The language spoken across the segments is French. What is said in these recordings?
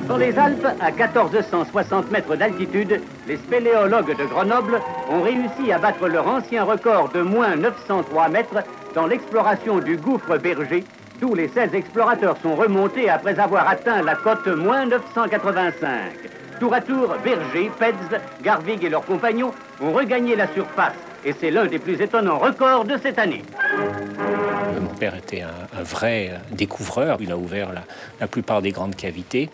Dans les Alpes, à 1460 mètres d'altitude, les spéléologues de Grenoble ont réussi à battre leur ancien record de moins 903 mètres dans l'exploration du gouffre Berger. Tous les 16 explorateurs sont remontés après avoir atteint la cote moins 985. Tour à tour, Berger, Pedz, Garvig et leurs compagnons ont regagné la surface. Et c'est l'un des plus étonnants records de cette année. Mon père était un vrai découvreur. Il a ouvert la plupart des grandes cavités.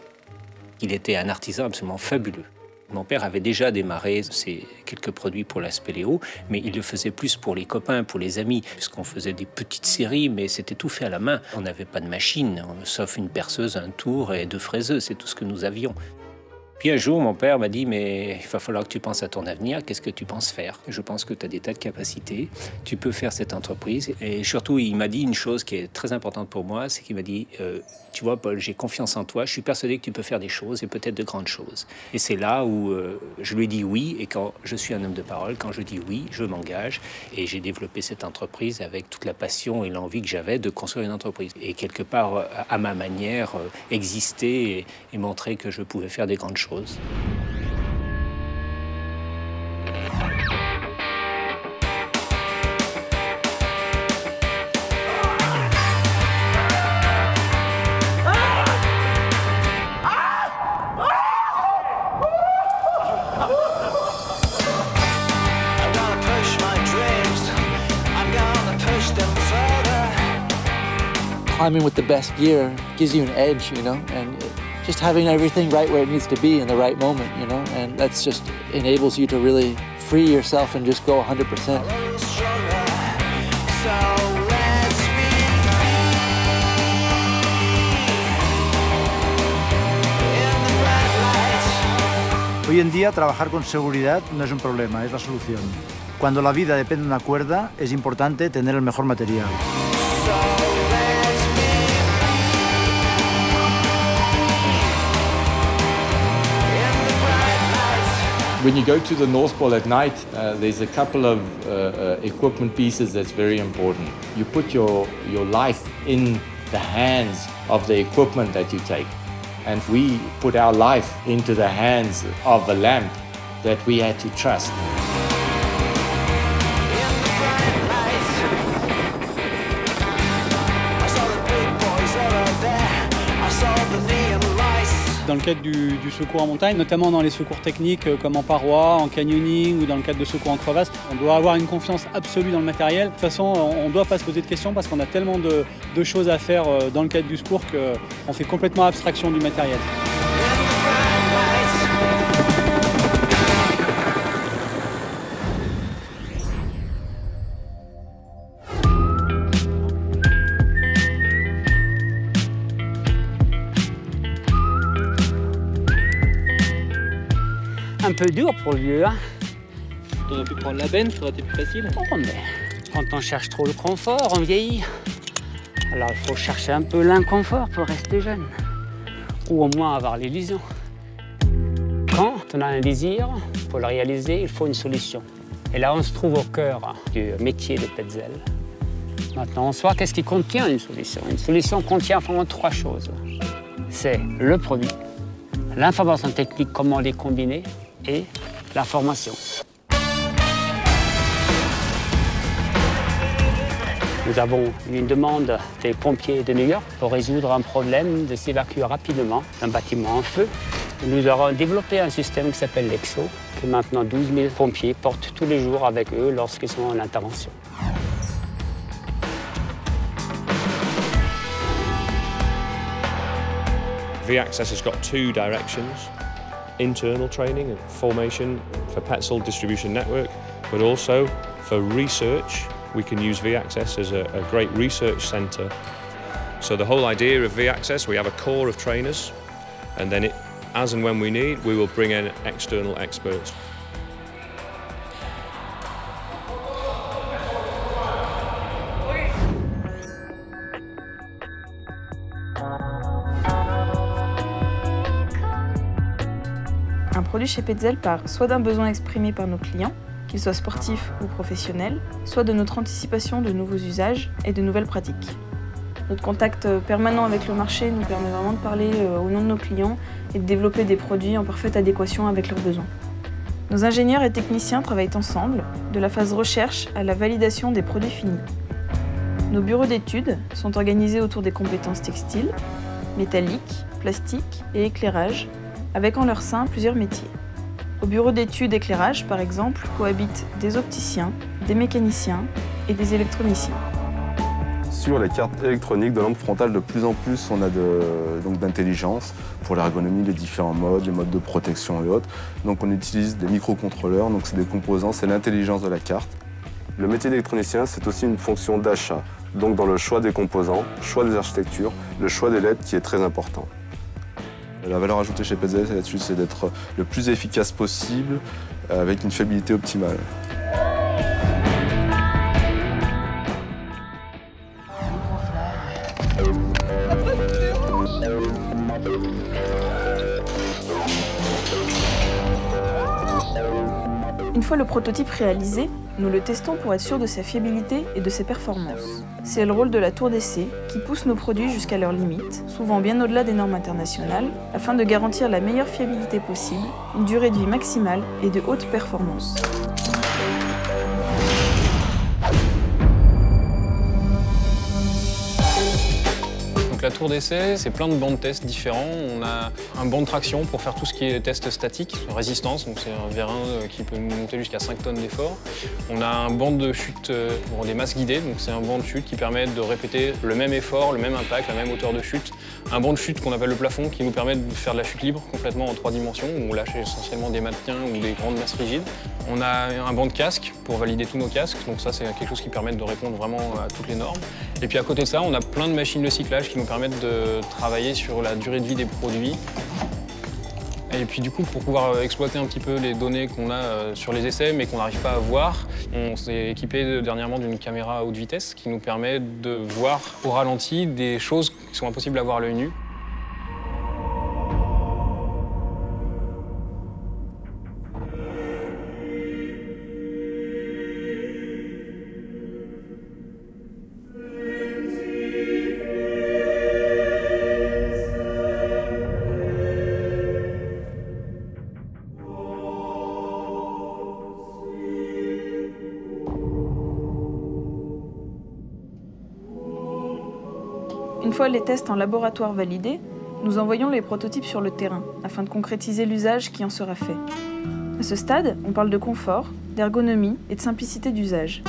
Il était un artisan absolument fabuleux. Mon père avait déjà démarré ces quelques produits pour la spéléo, mais il le faisait plus pour les copains, pour les amis, puisqu'on faisait des petites séries, mais c'était tout fait à la main. On n'avait pas de machine, sauf une perceuse, un tour et 2 fraiseuses, c'est tout ce que nous avions. Puis un jour, mon père m'a dit « mais il va falloir que tu penses à ton avenir, qu'est-ce que tu penses faire ?» Je pense que tu as des tas de capacités, tu peux faire cette entreprise. Et surtout, il m'a dit une chose qui est très importante pour moi, c'est qu'il m'a dit « tu vois, Paul, j'ai confiance en toi, je suis persuadé que tu peux faire des choses et peut-être de grandes choses. » Et c'est là où je lui ai dit oui, et quand je suis un homme de parole, quand je dis oui, je m'engage. Et j'ai développé cette entreprise avec toute la passion et l'envie que j'avais de construire une entreprise. Et quelque part, à ma manière, exister et montrer que je pouvais faire des grandes choses. Climbing with the best gear gives you an edge, you know, and just having everything right where it needs to be in the right moment, you know, and that's just enables you to really free yourself and just go 100%. Hoy en día trabajar con seguridad no es un problema, es la solución. Cuando la vida depende de una cuerda, es importante tener el mejor material. When you go to the North Pole at night, there's a couple of equipment pieces that's very important. You put your life in the hands of the equipment that you take. And we put our life into the hands of a lamp that we had to trust. Dans le cadre du secours en montagne, notamment dans les secours techniques comme en paroi, en canyoning ou dans le cadre de secours en crevasse, on doit avoir une confiance absolue dans le matériel. De toute façon, on ne doit pas se poser de questions parce qu'on a tellement de choses à faire dans le cadre du secours qu'on fait complètement abstraction du matériel. Un peu dur pour le vieux, hein. T'aurais pu prendre la benne, ça aurait été plus facile. Oh, mais quand on cherche trop le confort, on vieillit. Alors il faut chercher un peu l'inconfort pour rester jeune. Ou au moins avoir l'illusion. Quand on a un désir, pour le réaliser, il faut une solution. Et là, on se trouve au cœur du métier de Petzl. Maintenant, en soi, qu'est-ce qui contient une solution? Une solution contient vraiment 3 choses. C'est le produit, l'information technique, comment les combiner, et la formation. Nous avons eu une demande des pompiers de New York pour résoudre un problème de s'évacuer rapidement d'un bâtiment en feu. Nous avons développé un système qui s'appelle l'EXO, que maintenant 12 000 pompiers portent tous les jours avec eux lorsqu'ils sont en intervention. V-Access has got 2 directions. Internal training and formation for Petzl Distribution Network, but also for research. We can use V-Access as a great research centre. So the whole idea of V-Access, we have a core of trainers, and then as and when we need, we will bring in external experts. Un produit chez Petzl part soit d'un besoin exprimé par nos clients, qu'ils soient sportifs ou professionnels, soit de notre anticipation de nouveaux usages et de nouvelles pratiques. Notre contact permanent avec le marché nous permet vraiment de parler au nom de nos clients et de développer des produits en parfaite adéquation avec leurs besoins. Nos ingénieurs et techniciens travaillent ensemble, de la phase recherche à la validation des produits finis. Nos bureaux d'études sont organisés autour des compétences textiles, métalliques, plastiques et éclairage, avec en leur sein plusieurs métiers. Au bureau d'études éclairage, par exemple, cohabitent des opticiens, des mécaniciens et des électroniciens. Sur les cartes électroniques de lampe frontale, de plus en plus, on a d'intelligence pour l'ergonomie, les différents modes, les modes de protection et autres. Donc on utilise des microcontrôleurs, donc c'est des composants, c'est l'intelligence de la carte. Le métier d'électronicien, c'est aussi une fonction d'achat. Donc dans le choix des composants, choix des architectures, le choix des LED qui est très important. La valeur ajoutée chez Petzl là-dessus, c'est d'être le plus efficace possible avec une fiabilité optimale. Une fois le prototype réalisé, nous le testons pour être sûr de sa fiabilité et de ses performances. C'est le rôle de la tour d'essai qui pousse nos produits jusqu'à leurs limites, souvent bien au-delà des normes internationales, afin de garantir la meilleure fiabilité possible, une durée de vie maximale et de haute performance. Donc la tour d'essai, c'est plein de bancs de tests différents. On a un banc de traction pour faire tout ce qui est test statique, résistance, donc c'est un vérin qui peut monter jusqu'à 5 tonnes d'effort. On a un banc de chute pour des masses guidées, donc c'est un banc de chute qui permet de répéter le même effort, le même impact, la même hauteur de chute. Un banc de chute qu'on appelle le plafond qui nous permet de faire de la chute libre complètement en 3 dimensions, où on lâche essentiellement des mannequins ou des grandes masses rigides. On a un banc de casque pour valider tous nos casques, donc ça c'est quelque chose qui permet de répondre vraiment à toutes les normes. Et puis à côté de ça, on a plein de machines de cyclage qui nous permettent de travailler sur la durée de vie des produits. Et puis du coup, pour pouvoir exploiter un petit peu les données qu'on a sur les essais, mais qu'on n'arrive pas à voir, on s'est équipé dernièrement d'une caméra à haute vitesse qui nous permet de voir au ralenti des choses qui sont impossibles à voir à l'œil nu. Une fois les tests en laboratoire validés, nous envoyons les prototypes sur le terrain afin de concrétiser l'usage qui en sera fait. À ce stade, on parle de confort, d'ergonomie et de simplicité d'usage.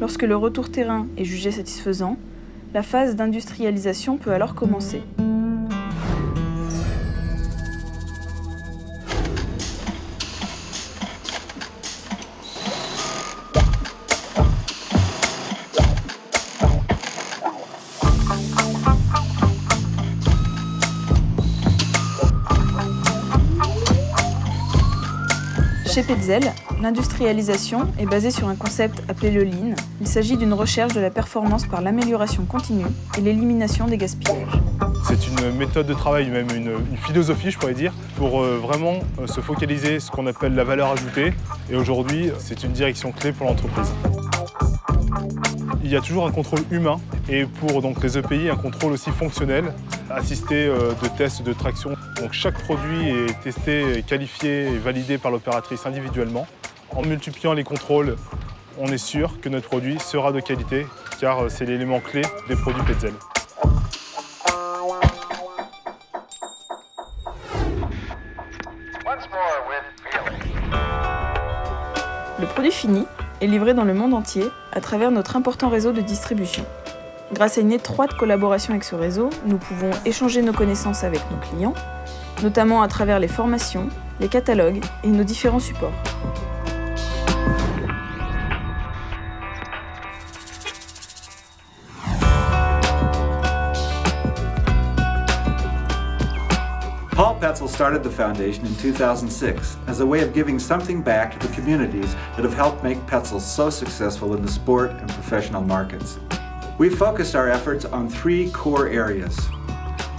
Lorsque le retour terrain est jugé satisfaisant, la phase d'industrialisation peut alors commencer. Chez Petzl, l'industrialisation est basée sur un concept appelé le Lean. Il s'agit d'une recherche de la performance par l'amélioration continue et l'élimination des gaspillages. C'est une méthode de travail, même une philosophie, je pourrais dire, pour vraiment se focaliser sur ce qu'on appelle la valeur ajoutée. Et aujourd'hui, c'est une direction clé pour l'entreprise. Il y a toujours un contrôle humain et pour donc, les EPI, un contrôle aussi fonctionnel, assisté de tests de traction. Donc chaque produit est testé, qualifié et validé par l'opératrice individuellement. En multipliant les contrôles, on est sûr que notre produit sera de qualité, car c'est l'élément clé des produits Petzl. Le produit fini est livré dans le monde entier à travers notre important réseau de distribution. Grâce à une étroite collaboration avec ce réseau, nous pouvons échanger nos connaissances avec nos clients, notamment à travers les formations, les catalogues et nos différents supports. Paul Petzl started the foundation in 2006 as a way of giving something back to the communities that have helped make Petzl so successful in the sport and professional markets. We've focused our efforts on 3 core areas.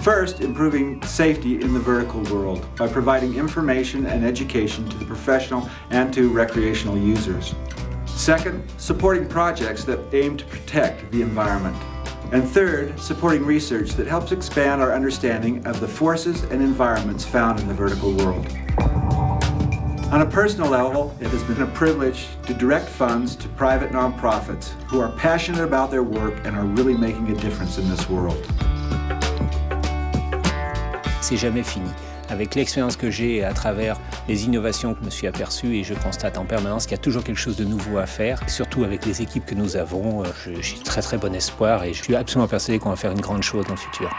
First, improving safety in the vertical world by providing information and education to the professional and to recreational users. Second, supporting projects that aim to protect the environment. And third, supporting research that helps expand our understanding of the forces and environments found in the vertical world. On a personal level, it has been a privilege to direct funds to private nonprofits who are passionate about their work and are really making a difference in this world. C'est jamais fini. Avec l'expérience que j'ai à travers les innovations que je me suis aperçu et je constate en permanence qu'il y a toujours quelque chose de nouveau à faire. Et surtout avec les équipes que nous avons, j'ai très bon espoir et je suis absolument persuadé qu'on va faire une grande chose dans le futur.